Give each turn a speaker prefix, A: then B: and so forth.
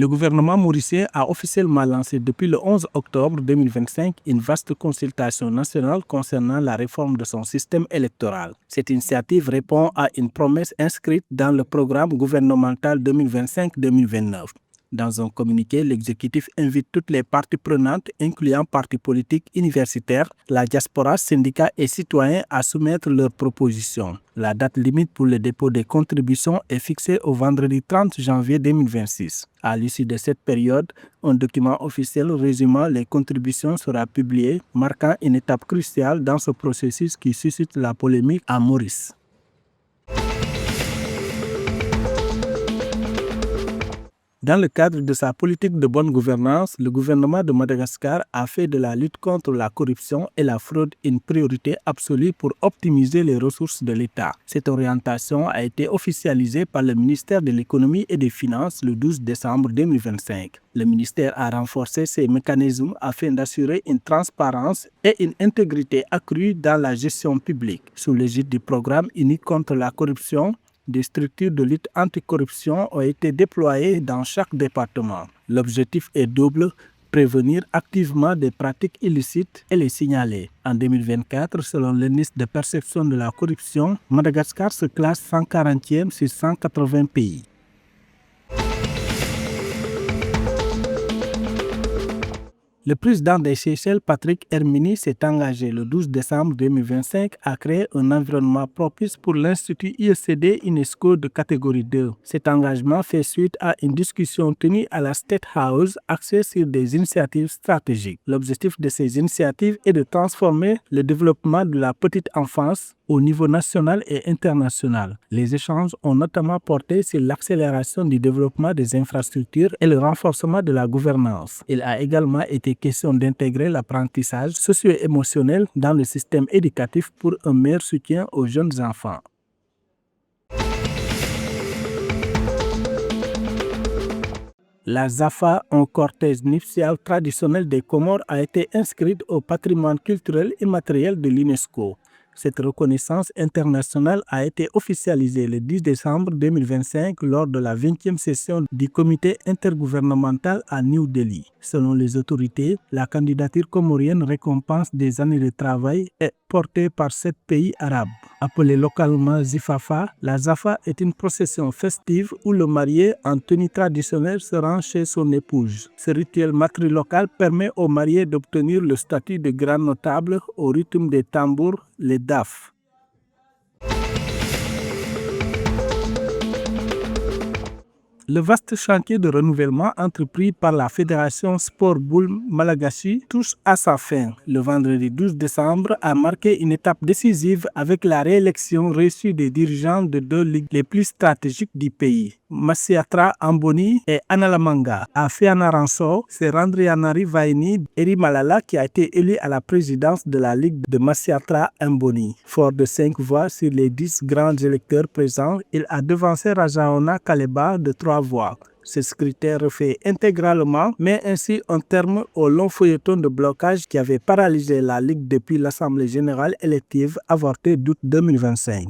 A: Le gouvernement mauricien a officiellement lancé depuis le 11 octobre 2025 une vaste consultation nationale concernant la réforme de son système électoral. Cette initiative répond à une promesse inscrite dans le programme gouvernemental 2025-2029. Dans un communiqué, l'exécutif invite toutes les parties prenantes, incluant partis politiques, universitaires, la diaspora, syndicats et citoyens, à soumettre leurs propositions. La date limite pour le dépôt des contributions est fixée au vendredi 30 janvier 2026. À l'issue de cette période, un document officiel résumant les contributions sera publié, marquant une étape cruciale dans ce processus qui suscite la polémique à Maurice. Dans le cadre de sa politique de bonne gouvernance, le gouvernement de Madagascar a fait de la lutte contre la corruption et la fraude une priorité absolue pour optimiser les ressources de l'État. Cette orientation a été officialisée par le ministère de l'Économie et des Finances le 12 décembre 2025. Le ministère a renforcé ses mécanismes afin d'assurer une transparence et une intégrité accrue dans la gestion publique. Sous l'égide du programme unique contre la corruption, des structures de lutte anticorruption ont été déployées dans chaque département. L'objectif est double: prévenir activement des pratiques illicites et les signaler. En 2024, selon l'indice de perception de la corruption, Madagascar se classe 140e sur 180 pays. Le président des Seychelles, Patrick Herminy, s'est engagé le 12 décembre 2025 à créer un environnement propice pour l'Institut IECD UNESCO de catégorie 2. Cet engagement fait suite à une discussion tenue à la State House axée sur des initiatives stratégiques. L'objectif de ces initiatives est de transformer le développement de la petite enfance au niveau national et international. Les échanges ont notamment porté sur l'accélération du développement des infrastructures et le renforcement de la gouvernance. Il a également été question d'intégrer l'apprentissage socio-émotionnel dans le système éducatif pour un meilleur soutien aux jeunes enfants. La Zafa, un cortège nuptial traditionnel des Comores, a été inscrite au patrimoine culturel immatériel de l'UNESCO. Cette reconnaissance internationale a été officialisée le 10 décembre 2025 lors de la 20e session du comité intergouvernemental à New Delhi. Selon les autorités, la candidature comorienne récompense des années de travail et portée par 7 pays arabes. Appelée localement Zifafa, la Zafa est une procession festive où le marié en tenue traditionnelle se rend chez son épouse. Ce rituel matrilocal permet aux mariés d'obtenir le statut de grand notable au rythme des tambours, les daf. Le vaste chantier de renouvellement entrepris par la Fédération Sport Boule Malagasy touche à sa fin. Le vendredi 12 décembre a marqué une étape décisive avec la réélection réussie des dirigeants de deux ligues les plus stratégiques du pays, Massiatra Amboni et Analamanga. À Fianarantsoa, c'est Randrianari Vaini Eri Malala qui a été élu à la présidence de la ligue de Massiatra Amboni. Fort de 5 voix sur les 10 grands électeurs présents, il a devancé Rajaona Kaleba de 3 voix. Ce scrutin refait intégralement, met ainsi un terme au long feuilleton de blocage qui avait paralysé la Ligue depuis l'Assemblée générale élective avortée d'août 2025.